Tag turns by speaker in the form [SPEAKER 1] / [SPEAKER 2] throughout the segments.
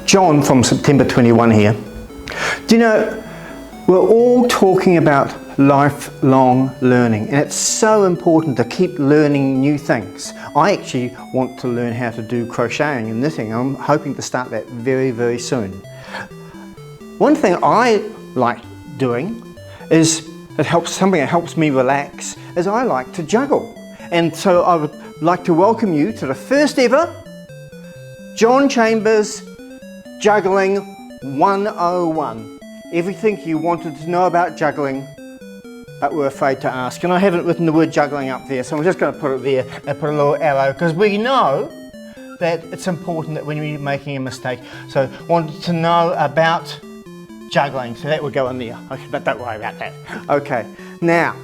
[SPEAKER 1] John from September 21 here. Do you know, we're all talking about lifelong learning, and it's so important to keep learning new things. I actually want to learn how to do crocheting and knitting. I'm hoping to start that very, very soon. One thing I like doing is something that helps me relax, is I like to juggle. And so I would like to welcome you to the first ever John Chambers Juggling 101. Everything you wanted to know about juggling, but were afraid to ask. And I haven't written the word juggling up there, so I'm just going to put it there and put a little arrow, because we know that it's important that when you're making a mistake. So wanted to know about juggling, so that would go in there. Okay, but don't worry about that. Okay, now,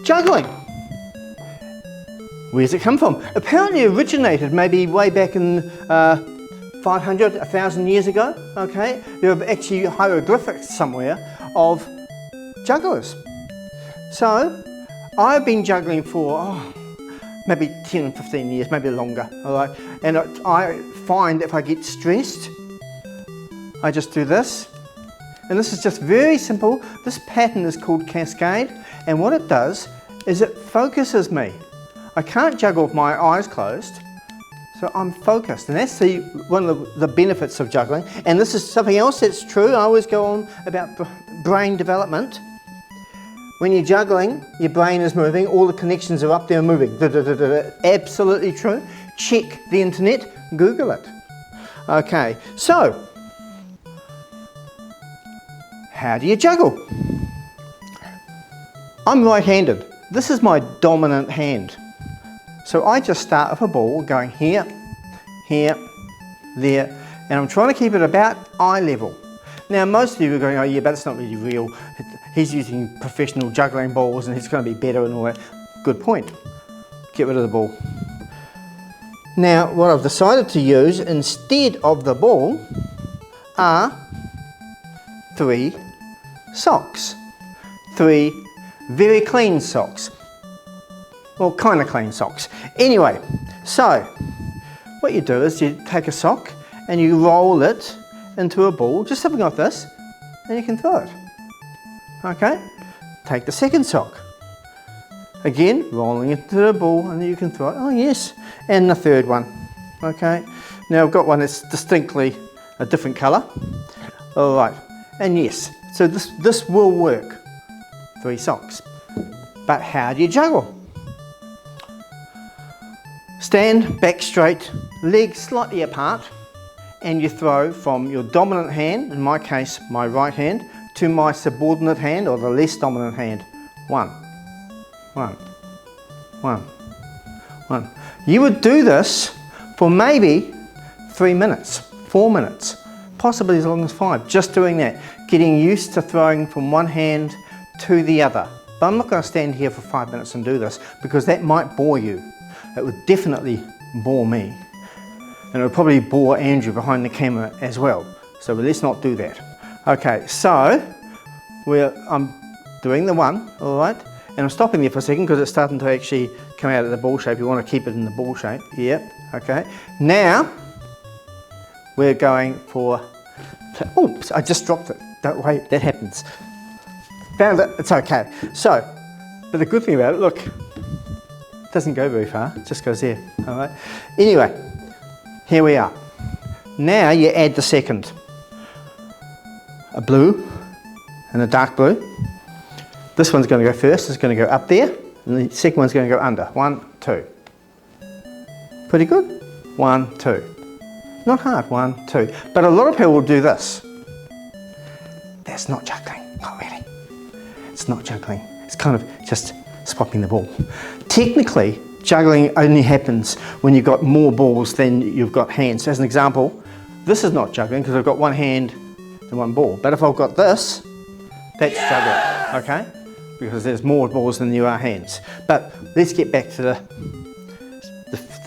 [SPEAKER 1] juggling. Where's it come from? Apparently it originated maybe way back in 500, 1,000 years ago, okay? There are actually hieroglyphics somewhere of jugglers. So, I've been juggling for maybe 10, 15 years, maybe longer, all right? And I find if I get stressed, I just do this. And this is just very simple. This pattern is called Cascade, and what it does is it focuses me. I can't juggle with my eyes closed, so I'm focused, and that's one of the benefits of juggling. And this is something else that's true. I always go on about brain development. When you're juggling, your brain is moving, all the connections are up there moving. Absolutely true. Check the internet, Google it. Okay, so how do you juggle? I'm right-handed. This is my dominant hand. So I just start with a ball going here, here, there, and I'm trying to keep it about eye level. Now most of you are going, oh yeah, but it's not really real. He's using professional juggling balls and it's going to be better and all that. Good point. Get rid of the ball. Now what I've decided to use instead of the ball are 3 socks. 3 very clean socks. Well, kind of clean socks. Anyway, so what you do is you take a sock and you roll it into a ball, just something like this, and you can throw it. Okay? Take the second sock. Again, rolling it into the ball, and you can throw it. Oh yes. And the third one. Okay? Now I've got one that's distinctly a different colour. All right. And yes, so this will work. 3 socks. But how do you juggle? Stand back straight, legs slightly apart, and you throw from your dominant hand, in my case my right hand, to my subordinate hand or the less dominant hand. 1, 1, 1, 1. You would do this for maybe 3 minutes, 4 minutes, possibly as long as 5, just doing that, getting used to throwing from one hand to the other. But I'm not going to stand here for 5 minutes and do this, because that might bore you. It would definitely bore me, and it would probably bore Andrew behind the camera as well, so let's not do that. Okay, so I'm doing the 1, all right, and I'm stopping there for a second because it's starting to actually come out of the ball shape. You want to keep it in the ball shape. Yep. Okay, now we're going for, oops, I just dropped it. Don't worry, that happens. Found it, it's okay. So, but the good thing about it, look, doesn't go very far, it just goes there, all right? Anyway, here we are. Now you add the second. A blue and a dark blue. This one's going to go first, it's going to go up there, and the second one's going to go under. 1, 2. Pretty good? 1, 2. Not hard, 1, 2. But a lot of people will do this. That's not juggling, not really. It's not juggling, it's kind of just swapping the ball. Technically, juggling only happens when you've got more balls than you've got hands. As an example, this is not juggling because I've got one hand and one ball. But if I've got this, that's juggling, okay? Because there's more balls than there are hands. But let's get back to the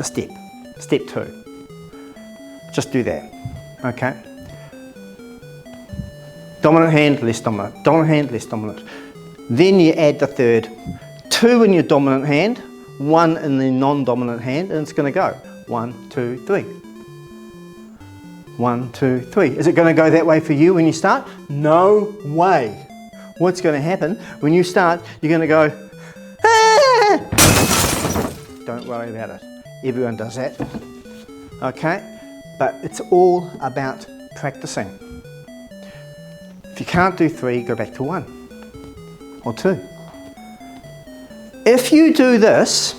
[SPEAKER 1] step. Step 2. Just do that, okay? Dominant hand, less dominant. Dominant hand, less dominant. Then you add the third. 2 in your dominant hand, 1 in the non-dominant hand, and it's going to go 1, 2, 3. 1, 2, 3. Is it going to go that way for you when you start? No way. What's going to happen when you start, you're going to go, ah! Don't worry about it. Everyone does that. Okay? But it's all about practicing. If you can't do 3, go back to 1 or 2. If you do this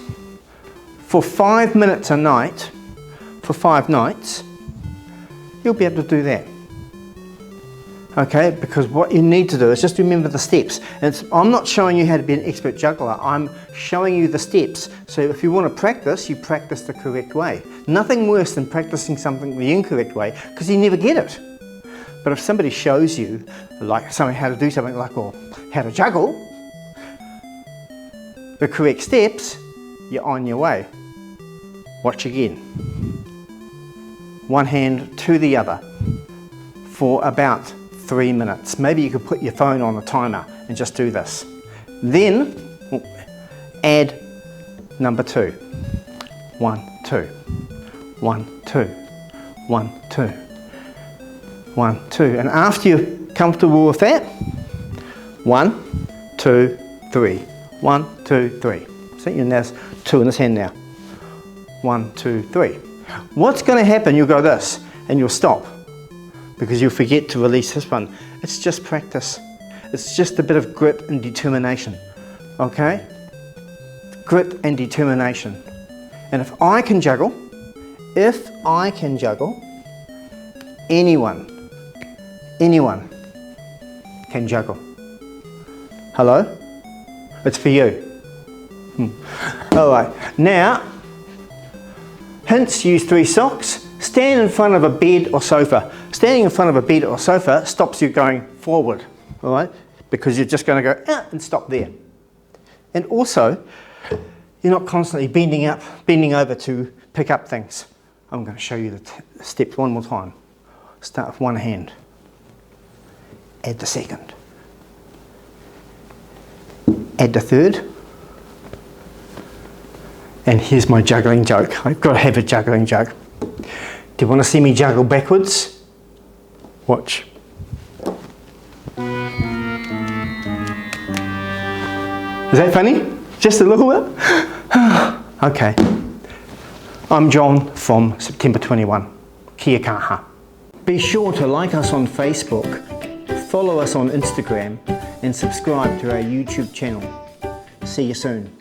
[SPEAKER 1] for 5 minutes a night, for 5 nights, you'll be able to do that. Okay, because what you need to do is just remember the steps. I'm not showing you how to be an expert juggler, I'm showing you the steps. So if you want to practice, you practice the correct way. Nothing worse than practicing something the incorrect way, because you never get it. But if somebody shows you how to do something like, or how to juggle, the correct steps, you're on your way. Watch again. One hand to the other for about 3 minutes. Maybe you could put your phone on a timer and just do this. Then add number 2. 1, 2, 1, 2, 1, 2, 1, 2. And after you're comfortable with that, 1, 2, 3. 1, 2, 3. See, and there's 2 in this hand now. 1, 2, 3. What's going to happen? You'll go this and you'll stop, because you'll forget to release this one. It's just practice. It's just a bit of grit and determination. Okay? Grit and determination. And if I can juggle, anyone can juggle. Hello? It's for you. All right. Now, hints: use 3 socks. Stand in front of a bed or sofa. Standing in front of a bed or sofa stops you going forward, all right? Because you're just going to go and stop there. And also, you're not constantly bending over to pick up things. I'm going to show you the steps one more time. Start with one hand. Add the second. Add the third. And here's my juggling joke. I've got to have a juggling joke. Do you want to see me juggle backwards? Watch. Is that funny? Just a little bit? Okay. I'm John from September 21. Kia kaha. Be sure to like us on Facebook, follow us on Instagram, and subscribe to our YouTube channel. See you soon.